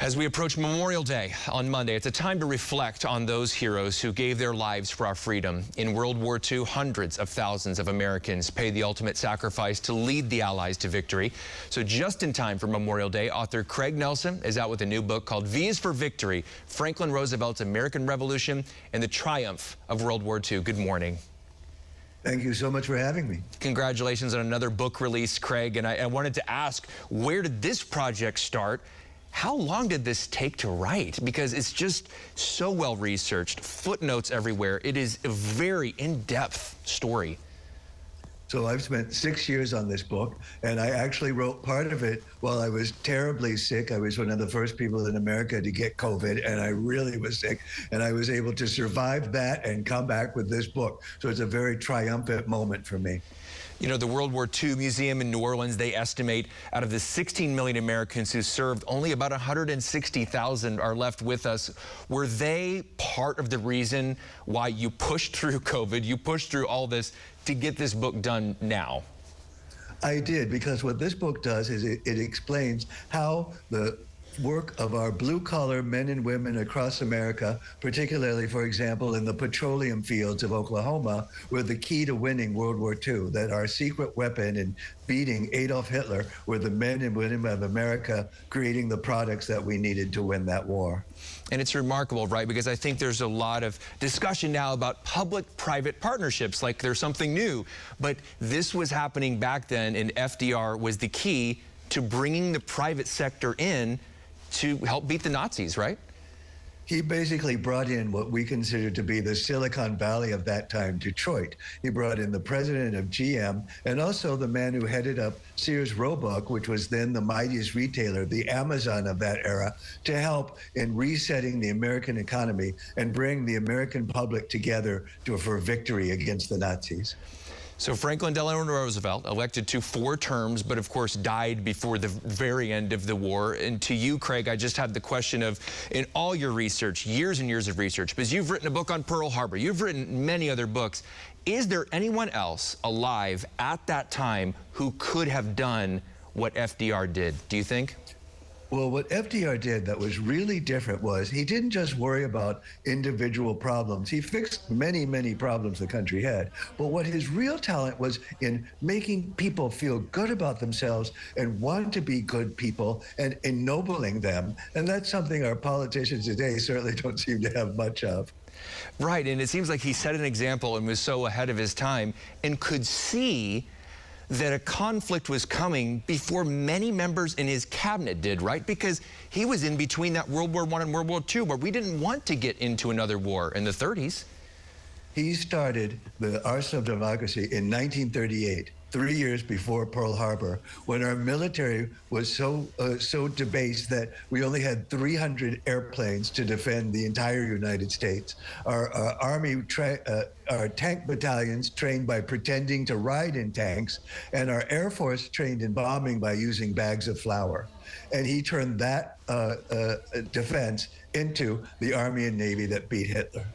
As we approach Memorial Day on Monday, it's a time to reflect on those heroes who gave their lives for our freedom. In World War II, hundreds of thousands of Americans paid the ultimate sacrifice to lead the Allies to victory. So just in time for Memorial Day, author Craig Nelson is out with a new book called V is for Victory, Franklin Roosevelt's American Revolution and the Triumph of World War II. Good morning. Thank you so much for having me. Congratulations on another book release, Craig. And I wanted to ask, where did this project start? How long did this take to write? Because it's just so well researched, footnotes everywhere. It is a very in-depth story. So I've spent 6 years on this book, and I actually wrote part of it while I was terribly sick. I was one of the first people in America to get COVID, and I really was sick. And I was able to survive that and come back with this book. So it's a very triumphant moment for me. You know, the World War II Museum in New Orleans, they estimate out of the 16 million Americans who served, only about 160,000 are left with us. Were they part of the reason why you pushed through COVID, you pushed through all this to get this book done now? I did, because what this book does is it explains how the work of our blue-collar men and women across America, particularly, for example, in the petroleum fields of Oklahoma, were the key to winning World War II, that our secret weapon in beating Adolf Hitler were the men and women of America creating the products that we needed to win that war. And it's remarkable, right? Because I think there's a lot of discussion now about public-private partnerships, like there's something new. But this was happening back then, and FDR was the key to bringing the private sector in to help beat the Nazis, right? He basically brought in what we consider to be the Silicon Valley of that time, Detroit. He brought in the president of GM and also the man who headed up Sears Roebuck, which was then the mightiest retailer, the Amazon of that era, to help in resetting the American economy and bring the American public together for victory against the Nazis. So Franklin Delano Roosevelt, elected to 4 terms, but of course died before the very end of the war. And to you, Craig, I just had the question of, in all your research, years and years of research, because you've written a book on Pearl Harbor, you've written many other books, is there anyone else alive at that time who could have done what FDR did, do you think? Well, what FDR did that was really different was he didn't just worry about individual problems. He fixed many, many problems the country had. But what his real talent was in making people feel good about themselves and want to be good people and ennobling them. And that's something our politicians today certainly don't seem to have much of. Right, and it seems like he set an example and was so ahead of his time and could see that a conflict was coming before many members in his cabinet did, right? Because he was in between that World War I and World War II, where we didn't want to get into another war in the 30s. He started the Arsenal of Democracy in 1938, 3 years before Pearl Harbor, when our military was so debased that we only had 300 airplanes to defend the entire United States. Our Army, our tank battalions trained by pretending to ride in tanks, and our Air Force trained in bombing by using bags of flour. And he turned that defense into the Army and Navy that beat Hitler.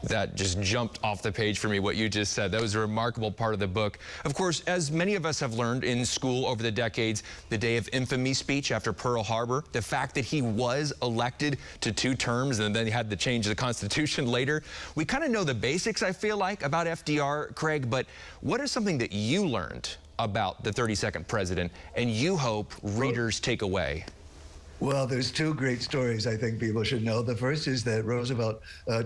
That just jumped off the page for me, what you just said. That was a remarkable part of the book. Of course, as many of us have learned in school over the decades, the day of infamy speech after Pearl Harbor, the fact that he was elected to 2 terms and then he had to change the Constitution later. We kind of know the basics, I feel like, about FDR, Craig, but what is something that you learned about the 32nd president and you hope readers take away? Well, there's 2 great stories I think people should know. The first is that Roosevelt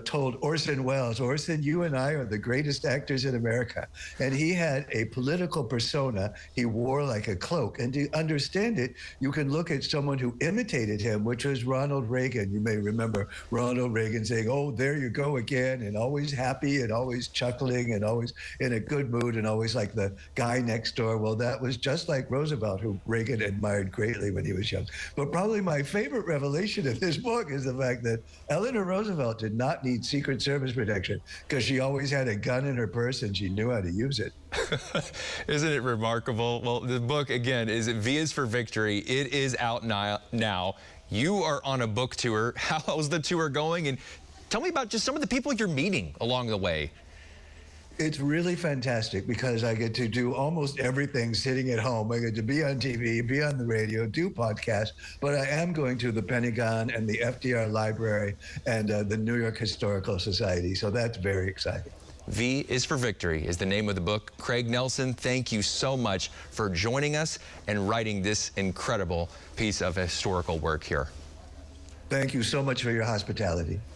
told Orson Welles, Orson, you and I are the greatest actors in America. And he had a political persona he wore like a cloak. And to understand it, you can look at someone who imitated him, which was Ronald Reagan. You may remember Ronald Reagan saying, oh, there you go again, and always happy and always chuckling and always in a good mood and always like the guy next door. Well, that was just like Roosevelt, who Reagan admired greatly when he was young. But probably my favorite revelation of this book is the fact that Eleanor Roosevelt did not need Secret Service protection because she always had a gun in her purse and she knew how to use it. Isn't it remarkable? Well, the book, again, is V is for Victory. It is out now. You are on a book tour. How's the tour going? And tell me about just some of the people you're meeting along the way. It's really fantastic because I get to do almost everything sitting at home. I get to be on TV, be on the radio, do podcasts, but I am going to the Pentagon and the FDR Library and the New York Historical Society. So that's very exciting. V is for Victory is the name of the book. Craig Nelson, thank you so much for joining us and writing this incredible piece of historical work here. Thank you so much for your hospitality.